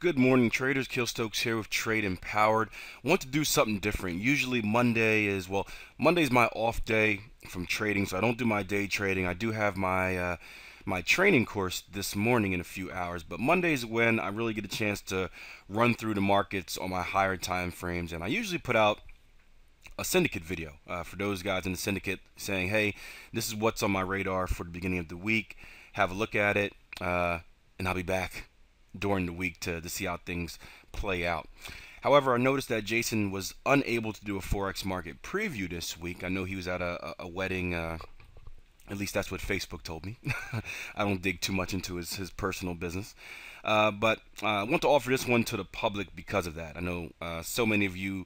Good morning, traders. Kill Stokes here with Trade Empowered. Want to do something different. Usually Monday's my off day from trading, so I don't do my day trading. I do have my training course this morning in a few hours, but Monday's when I really get a chance to run through the markets on my higher time frames, and I usually put out a syndicate video for those guys in the syndicate saying, hey, this is what's on my radar for the beginning of the week. Have a look at it, and I'll be back during the week to see how things play out. However, I noticed that Jason was unable to do a Forex market preview this week. I know he was at a wedding, at least that's what Facebook told me. I don't dig too much into his personal business. But I want to offer this one to the public because of that. I know so many of you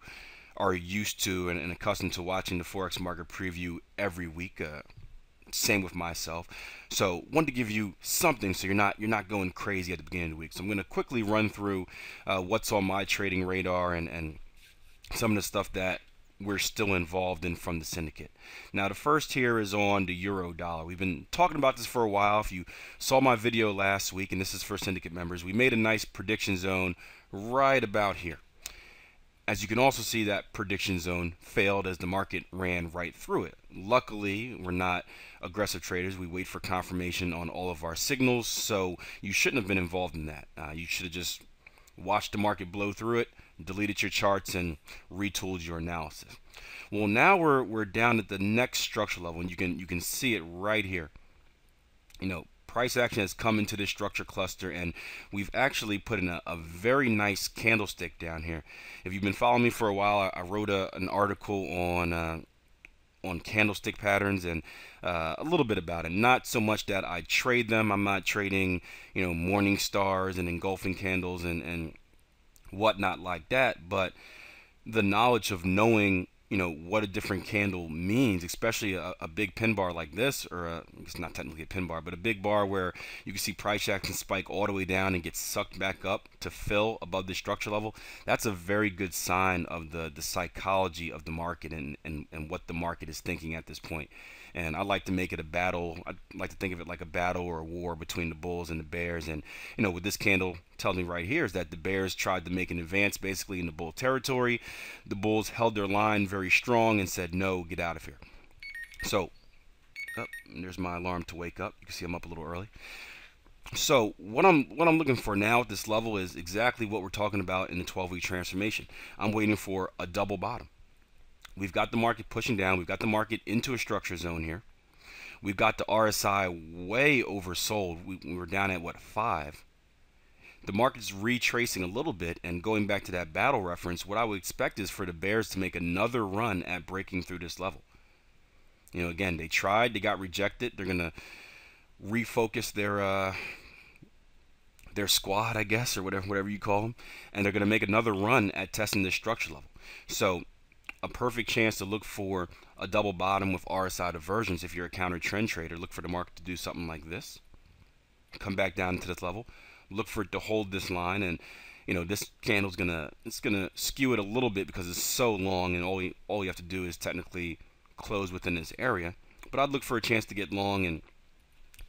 are used to and accustomed to watching the Forex market preview every week. Same with myself. So wanted to give you something so you're not going crazy at the beginning of the week. So I'm going to quickly run through what's on my trading radar and some of the stuff that we're still involved in from the syndicate. Now the first here is on the euro dollar. We've been talking about this for a while. If you saw my video last week, and this is for syndicate members, we made a nice prediction zone right about here. As you can also see, that prediction zone failed as the market ran right through it. Luckily, we're not aggressive traders. We wait for confirmation on all of our signals, so you shouldn't have been involved in that. You should have just watched the market blow through it, deleted your charts, and retooled your analysis. Well, now we're down at the next structure level, and you can see it right here. Price action has come into this structure cluster, and we've actually put in a very nice candlestick down here. If you've been following me for a while, I wrote an article on candlestick patterns and a little bit about it. Not so much that I trade them. I'm not trading, morning stars and engulfing candles and whatnot like that. But the knowledge of knowing what a different candle means, especially a big pin bar like this, or it's not technically a pin bar, but a big bar where you can see price action spike all the way down and get sucked back up to fill above the structure level. That's a very good sign of the psychology of the market and what the market is thinking at this point. And I like to make it a battle. I like to think of it like a battle or a war between the bulls and the bears. And what this candle tells me right here is that the bears tried to make an advance basically in the bull territory. The bulls held their line very strong and said, no, get out of here. So there's my alarm to wake up. You can see I'm up a little early. So what I'm looking for now at this level is exactly what we're talking about in the 12-week transformation. I'm waiting for a double bottom. We've got the market pushing down. We've got the market into a structure zone here. We've got the RSI way oversold. We were down at, 5? The market's retracing a little bit, and going back to that battle reference, what I would expect is for the bears to make another run at breaking through this level. Again, they tried. They got rejected. They're going to refocus their squad, I guess, or whatever you call them, and they're going to make another run at testing this structure level. So a perfect chance to look for a double bottom with RSI divergence. If you're a counter trend trader, look for the market to do something like this, come back down to this level, look for it to hold this line, and this candle's gonna skew it a little bit because it's so long, and all you have to do is technically close within this area. But I'd look for a chance to get long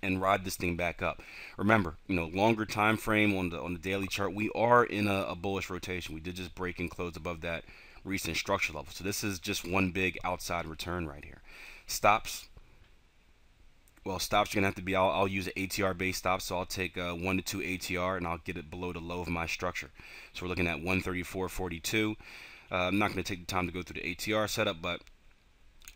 and ride this thing back up. Remember, longer time frame on the daily chart, we are in a bullish rotation. We did just break and close above that recent structure level. So this is just one big outside return right here. Stops. Well, stops are going to have to be, I'll use an ATR based stop, so I'll take 1 to 2 ATR and I'll get it below the low of my structure. So we're looking at 134.42. I'm not going to take the time to go through the ATR setup, but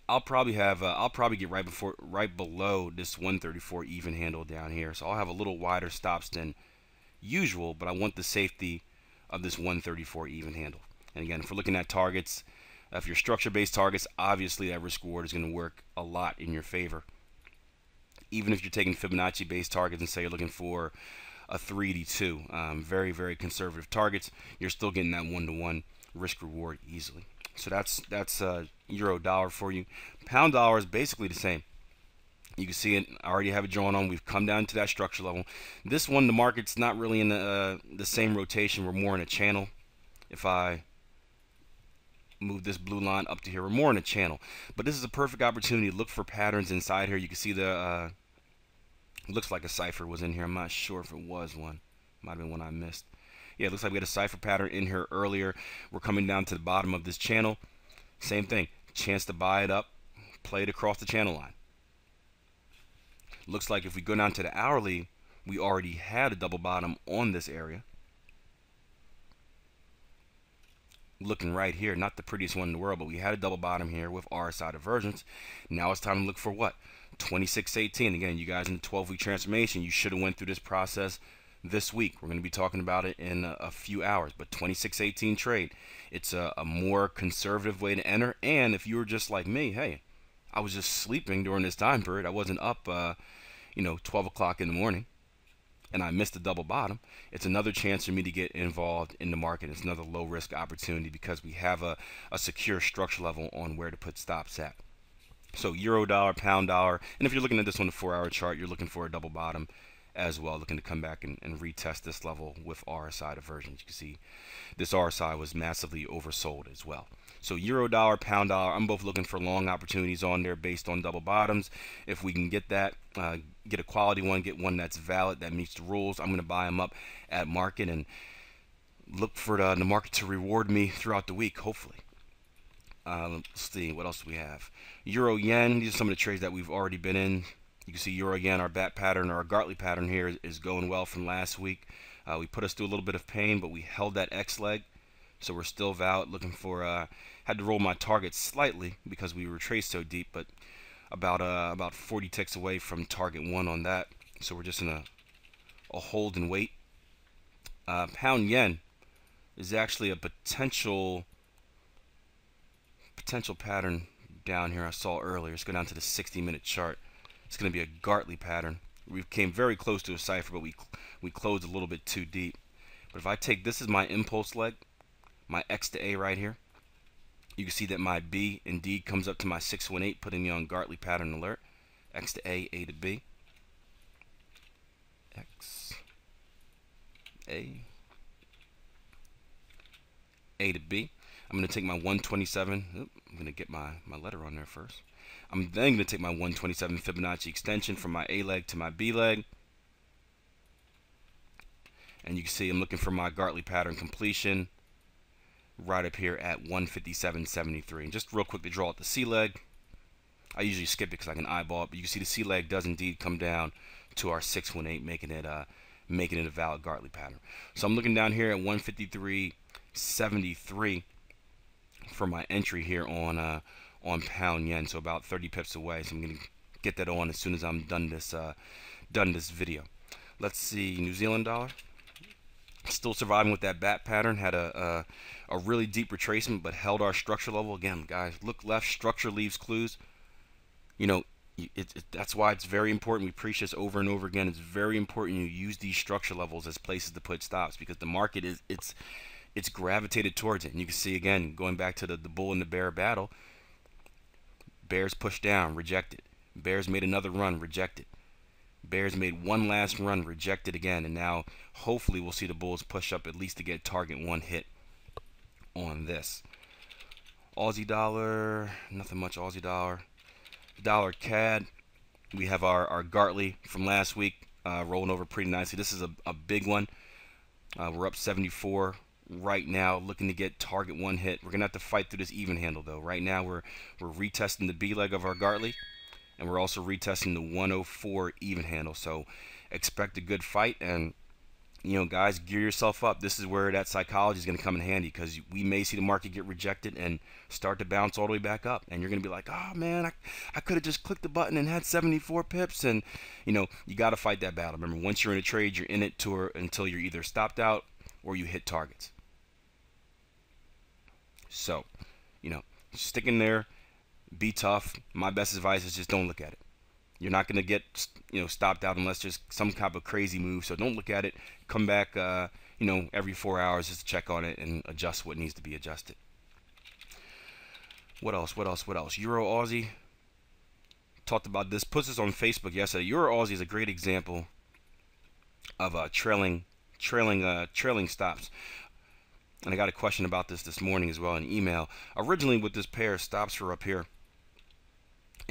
I'll probably get right below this 134 even handle down here. So I'll have a little wider stops than usual, but I want the safety of this 134 even handle. And again, if we're looking at targets, if you're structure-based targets, obviously that risk reward is going to work a lot in your favor. Even if you're taking Fibonacci-based targets and say you're looking for a 382, very, very conservative targets, you're still getting that 1-to-1 risk reward easily. So that's euro dollar for you. Pound dollar is basically the same. You can see it. I already have it drawn on. We've come down to that structure level. This one, the market's not really in the same rotation. We're more in a channel. If I move this blue line up to here, we're more in a channel, but this is a perfect opportunity to look for patterns inside here. You can see the looks like a cipher was in here. I'm not sure if it was one. Might have been one I missed. Yeah, it looks like we had a cipher pattern in here earlier. We're coming down to the bottom of this channel. Same thing, chance to buy it up, play it across the channel line. Looks like if we go down to the hourly, we already had a double bottom on this area. Looking right here, not the prettiest one in the world, but we had a double bottom here with RSI divergence. Now it's time to look for what? 2618. Again, you guys in the 12-week transformation, you should have went through this process this week. We're going to be talking about it in a few hours, but 2618 trade, it's a more conservative way to enter. And if you were just like me, hey, I was just sleeping during this time period, I wasn't up 12 o'clock in the morning, and I missed the double bottom, it's another chance for me to get involved in the market. It's another low risk opportunity because we have a secure structure level on where to put stops at. So euro dollar, pound dollar, and if you're looking at this on the 4-hour chart, you're looking for a double bottom as well, looking to come back and retest this level with RSI divergence. You can see this RSI was massively oversold as well. So euro dollar, pound dollar, I'm both looking for long opportunities on there based on double bottoms. If we can get that, get a quality one, get one that's valid, that meets the rules, I'm going to buy them up at market and look for the market to reward me throughout the week, hopefully. Let's see, what else do we have? Euro yen, these are some of the trades that we've already been in. You can see euro yen, our bat pattern, or our Gartley pattern here is going well from last week. We put us through a little bit of pain, but we held that X leg. So we're still valid, looking for, had to roll my target slightly because we retraced so deep, but about 40 ticks away from target 1 on that. So we're just in a hold and wait. Pound yen is actually a potential pattern down here I saw earlier. Let's go down to the 60-minute chart. It's going to be a Gartley pattern. We came very close to a cipher, but we closed a little bit too deep. But if I take this as my impulse leg, my X to A right here, you can see that my B indeed comes up to my 618, putting me on Gartley pattern alert. X to A, A to B. X, A, A to B. I'm going to take my 127. I'm going to get my letter on there first. I'm then going to take my 127 Fibonacci extension from my A leg to my B leg. And you can see I'm looking for my Gartley pattern completion right up here at 157.73. And just real quick to draw out the C leg. I usually skip it because I can eyeball it, but you can see the C leg does indeed come down to our 618, making it a valid Gartley pattern. So I'm looking down here at 153.73 for my entry here on pound yen, so about 30 pips away. So I'm going to get that on as soon as I'm done this video. Let's see, New Zealand dollar. Still surviving with that bat pattern. Had a really deep retracement, but held our structure level. Again, guys, look left. Structure leaves clues. You know, that's why it's very important. We preach this over and over again. It's very important you use these structure levels as places to put stops, because the market it's gravitated towards it. And you can see, again, going back to the bull and the bear battle, bears pushed down, rejected. Bears made another run, rejected. Bears made one last run, rejected again, and now hopefully we'll see the bulls push up at least to get target 1 hit on this. Aussie dollar, nothing much. Aussie dollar. Dollar CAD, we have our Gartley from last week rolling over pretty nicely. This is a big one. We're up 74 right now, looking to get target 1 hit. We're gonna have to fight through this even handle though. Right now we're retesting the B leg of our Gartley, and we're also retesting the 104 even handle. So expect a good fight, and you know, guys, gear yourself up. This is where that psychology is going to come in handy, because we may see the market get rejected and start to bounce all the way back up, and you're going to be like, oh man, I could have just clicked the button and had 74 pips. And you know, you got to fight that battle. Remember, once you're in a trade, you're in it until you're either stopped out or you hit targets. So, you know, stick in there, be tough. My best advice is just don't look at it. You're not going to get, you know, stopped out unless there's some type of crazy move. So don't look at it. Come back, you know, every 4 hours just to check on it and adjust what needs to be adjusted. What else? What else? What else? Euro Aussie. Talked about this. Puts this on Facebook yesterday. Euro Aussie is a great example of trailing stops. And I got a question about this morning as well in email. Originally with this pair, stops were up here.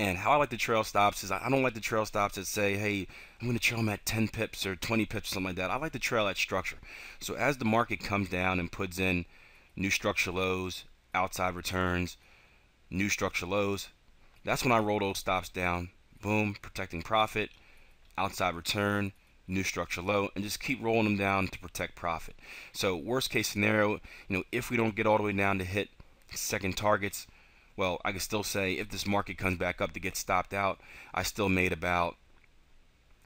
And how I like to trail stops is I don't like the trail stops that say, hey, I'm going to trail them at 10 pips or 20 pips or something like that. I like to trail at structure. So as the market comes down and puts in new structure lows, outside returns, new structure lows, that's when I roll those stops down. Boom, protecting profit, outside return, new structure low, and just keep rolling them down to protect profit. So worst case scenario, if we don't get all the way down to hit second targets, well, I can still say if this market comes back up to get stopped out, I still made about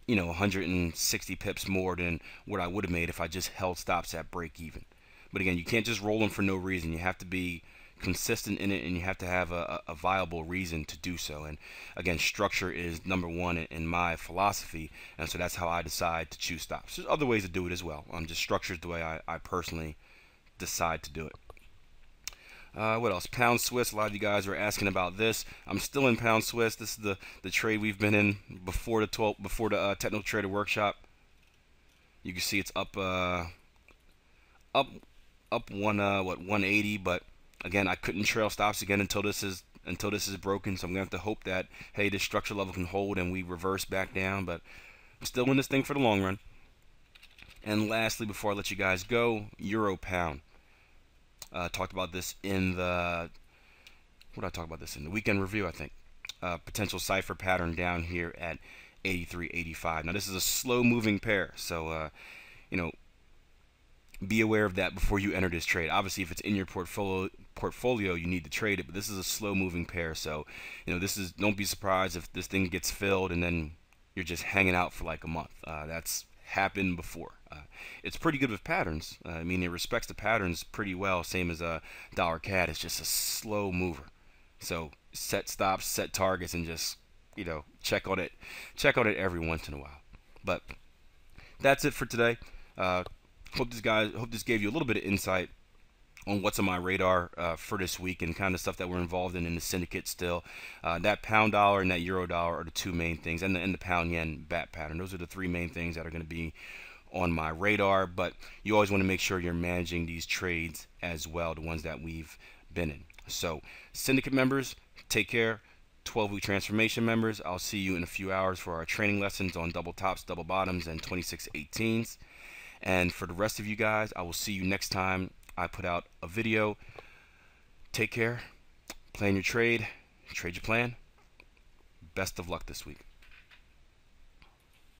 160 pips more than what I would have made if I just held stops at break even. But again, you can't just roll them for no reason. You have to be consistent in it, and you have to have a viable reason to do so. And again, structure is number one in my philosophy, and so that's how I decide to choose stops. There's other ways to do it as well. Just structure is the way I personally decide to do it. What else? Pound Swiss. A lot of you guys were asking about this. I'm still in Pound Swiss. This is the trade we've been in before the technical trader workshop. You can see it's up 180, but again, I couldn't trail stops again until this is broken. So I'm gonna have to hope that, hey, this structure level can hold and we reverse back down. But I'm still in this thing for the long run. And lastly, before I let you guys go, Euro Pound. Talked about this in the weekend review, I think. Potential cipher pattern down here at 83.85. Now this is a slow moving pair, so be aware of that before you enter this trade. Obviously, if it's in your portfolio, you need to trade it, but this is a slow moving pair, so don't be surprised if this thing gets filled and then you're just hanging out for like a month. That's happened before. It's pretty good with patterns. I mean, it respects the patterns pretty well, same as a dollar CAD. It's just a slow mover. So set stops, set targets, and just check on it every once in a while. But that's it for today. Hope this gave you a little bit of insight on what's on my radar for this week and kind of stuff that we're involved in the syndicate still. That pound dollar and that euro dollar are the two main things, and the pound yen bat pattern. Those are the three main things that are going to be on my radar. But you always want to make sure you're managing these trades as well, the ones that we've been in. So syndicate members, take care. 12-week transformation members, I'll see you in a few hours for our training lessons on double tops, double bottoms, and 2618s. And for the rest of you guys, I will see you next time I put out a video. Take care, plan your trade your plan. Best of luck this week.